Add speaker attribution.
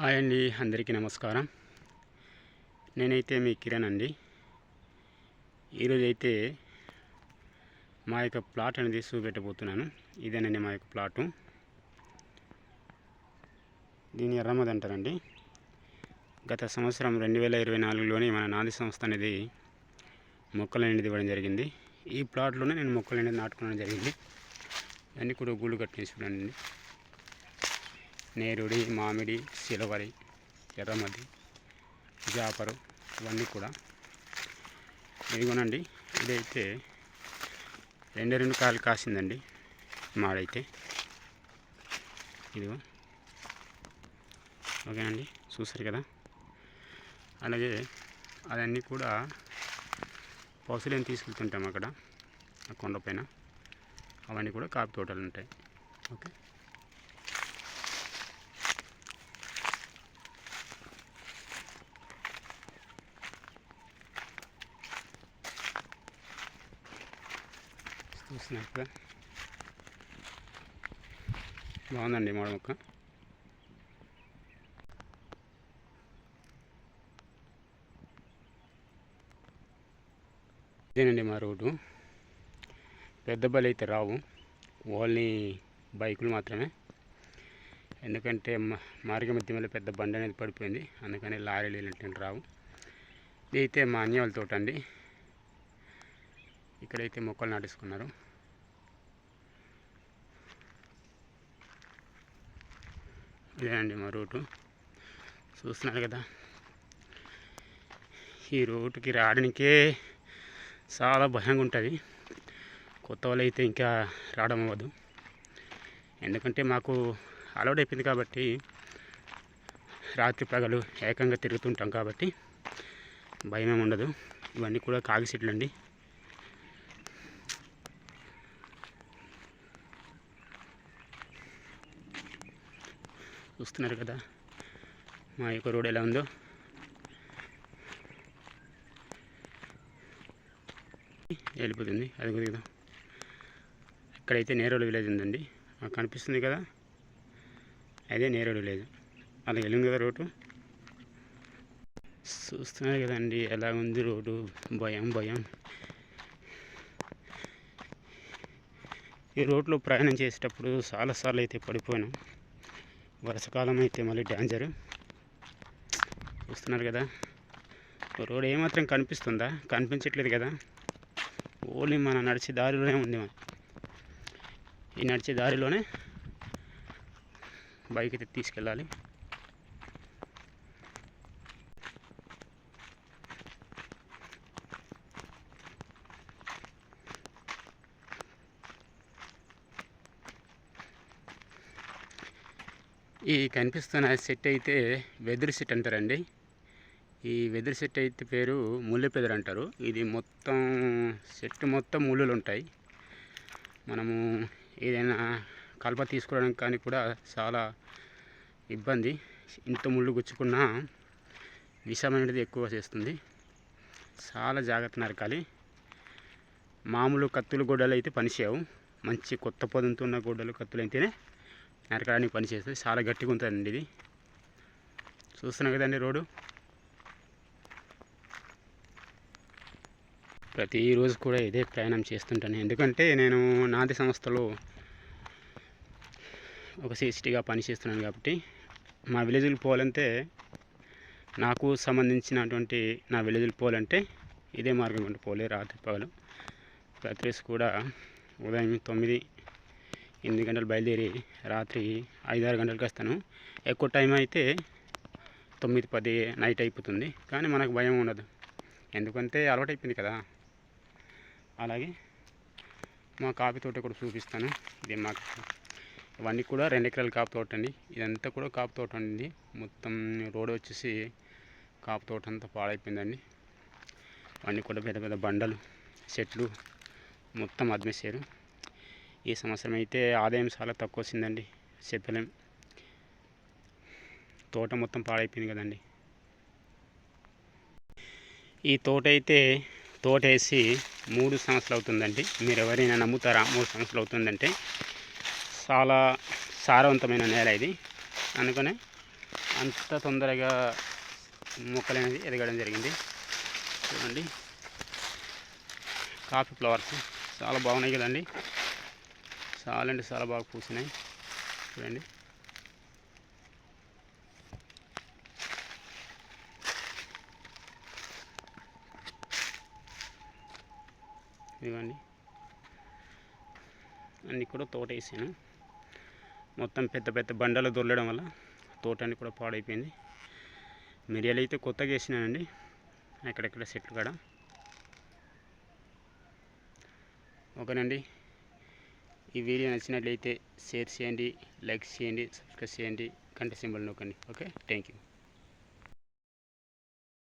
Speaker 1: Hi అండి, అందరికీ నమస్కారం. నేనైతే మీ కిరణ్ అండి. ఈరోజు అయితే మా యొక్క ప్లాట్ అనేది చూపెట్టబోతున్నాను. ఇదేనండి మా యొక్క ప్లాటు. దీన్ని ఎర్రమది అంటారండి. గత సంవత్సరం 2024లోనే మన నాది సంస్థ అనేది మొక్కలు అనేది ఇవ్వడం జరిగింది. ఈ ప్లాట్లోనే నేను మొక్కలు అనేది నాటుకోవడం జరిగింది. అన్నీ కూడా గూళ్ళు కట్టేసి చూడండి. నేరుడి, మామిడి, సిలవరి, ఎర్రమది, జాపరు ఇవన్నీ కూడా ఇదిగోనండి. ఇదైతే రెండు కాయలు కాసిందండి మాడైతే. ఇదిగో ఓకేనండి, చూసారు కదా. అలాగే అవన్నీ కూడా పశువులను తీసుకెళ్తుంటాం అక్కడ ఆ కొండపైన. అవన్నీ కూడా కాఫీ తోటలు ఉంటాయి. ఓకే, చూస్తున్నారు కదా. బాగుందండి మామిడి మొక్క. ఇదేనండి మా రోడ్డు. పెద్ద బళ్ళు అయితే రావు, ఓన్లీ బైకులు మాత్రమే. ఎందుకంటే మార్గ మధ్యలో పెద్ద బండి అనేది పడిపోయింది, అందుకని లారీలు ఇలాంటివి రావు. ఇదైతే మా అన్య వాళ్ళ తోట అండి. ఇక్కడైతే మొక్కలు నాటేసుకున్నారు. ఇదేనండి మా రోడ్డు, చూస్తున్నారు కదా. ఈ రోడ్డుకి రావడానికే చాలా భయంగా ఉంటుంది. కొత్త వాళ్ళు అయితే ఇంకా రావడం అవ్వదు. ఎందుకంటే మాకు అలవాటు అయిపోయింది కాబట్టి రాత్రి పగలు ఏకంగా తిరుగుతుంటాం కాబట్టి భయమే ఉండదు. ఇవన్నీ కూడా కాగి చెట్లు అండి. చూస్తున్నారు కదా మా యొక్క రోడ్ ఎలా ఉందో. వెళ్ళిపోతుంది అది కదా. ఇక్కడైతే నేరోడ్ విలేజ్ ఉందండి, మాకు కనిపిస్తుంది కదా, అదే నేరోడ్ విలేజ్. అలా వెళ్ళింది కదా రోడ్డు. చూస్తున్నారు కదండి ఎలా ఉంది రోడ్డు. భయం. ఈ రోడ్లో ప్రయాణం చేసేటప్పుడు చాలాసార్లు అయితే పడిపోయాను. వర్షాకాలం అయితే మళ్ళీ డేంజర్. చూస్తున్నారు కదా, రోడ్ ఏమాత్రం కనిపిస్తుందా? కనిపించట్లేదు కదా. ఓన్లీ మన నడిచే దారిలోనే ఉంది. ఈ నడిచే దారిలోనే బైక్ అయితే తీసుకెళ్ళాలి. ఈ కనిపిస్తున్న సెట్ అయితే వెదురు సెట్ అంటారండి. ఈ వెదురు సెట్ అయితే పేరు ముళ్ళెపెదరు అంటారు. ఇది మొత్తం సెట్ మొత్తం ముళ్ళులు ఉంటాయి. మనము ఏదైనా కలప తీసుకోవడానికి కానీ కూడా చాలా ఇబ్బంది. ఇంత ముళ్ళు గుచ్చుకున్నా విషం అనేది ఎక్కువ చేస్తుంది. చాలా జాగ్రత్త నరకాలి. మామూలు కత్తులు గొడ్డలు అయితే పనిచేయవు. మంచి కొత్త పొదంతో ఉన్న గొడ్డలు కత్తులు అయితేనే నరకడానికి పనిచేస్తుంది. చాలా గట్టిగా ఉంటుందండి ఇది. చూస్తున్నాం కదండి రోడ్డు. ప్రతిరోజు కూడా ఇదే ప్రయాణం చేస్తుంటాను. ఎందుకంటే నేను నాది సంస్థలో ఒక సిస్టీగా పనిచేస్తున్నాను కాబట్టి మా విలేజ్కి పోవాలంటే, నాకు సంబంధించినటువంటి నా విలేజ్కి పోవాలంటే ఇదే మార్గం ఉండి పోలే. రాత్రి పగలు ప్రతిరోజు కూడా ఉదయం 9-8 గంటలు బయలుదేరి రాత్రి 5-6 గంటలకు వస్తాను. ఎక్కువ టైం అయితే 9-10 నైట్ అయిపోతుంది. కానీ మనకు భయం ఉండదు, ఎందుకంటే అలవాటు అయిపోయింది కదా. అలాగే మా కాఫీ తోట కూడా చూపిస్తాను. ఇది మా ఇవన్నీ కూడా 2 ఎకరాల కాఫీ తోట అండి. ఇదంతా కూడా కాఫీ తోట అండి. మొత్తం రోడ్ వచ్చేసి కాఫీ తోట అంతా పాడైపోయిందండి. అవన్నీ కూడా పెద్ద పెద్ద బండలు, చెట్లు మొత్తం అద్మేశారు. ఈ సంవత్సరం అయితే ఆదాయం చాలా తక్కువ వచ్చిందండి, చెప్పలేం. తోట మొత్తం పాడైపోయింది కదండి. ఈ తోట వేసి 3 సంవత్సరాలు అవుతుందండి. మీరు ఎవరైనా నమ్ముతారా? 3 సంవత్సరాలు అవుతుందంటే. చాలా సారవంతమైన నేల ఇది, అందుకనే అంత తొందరగా మొక్కలు అనేది ఎదగడం జరిగింది. చూడండి కాఫీ ఫ్లవర్స్ చాలా బాగున్నాయి కదండి. చాలా అంటే చాలా బాగా పూసినాయి చూడండి. ఇదిగోండి అన్నీ కూడా తోట వేసాను. మొత్తం పెద్ద పెద్ద బండలు దొరలడం వల్ల తోట అన్ని కూడా పాడైపోయింది. మిరియాలు అయితే కొత్తగా వేసినానండి ఎక్కడెక్కడ చెట్లు కాడ. ఓకేనండి, ఈ వీడియో నచ్చినట్లయితే షేర్ చేయండి, లైక్ చేయండి, సబ్స్క్రైబ్ చేయండి, గంట సింబల్ నొక్కండి. Okay, thank you.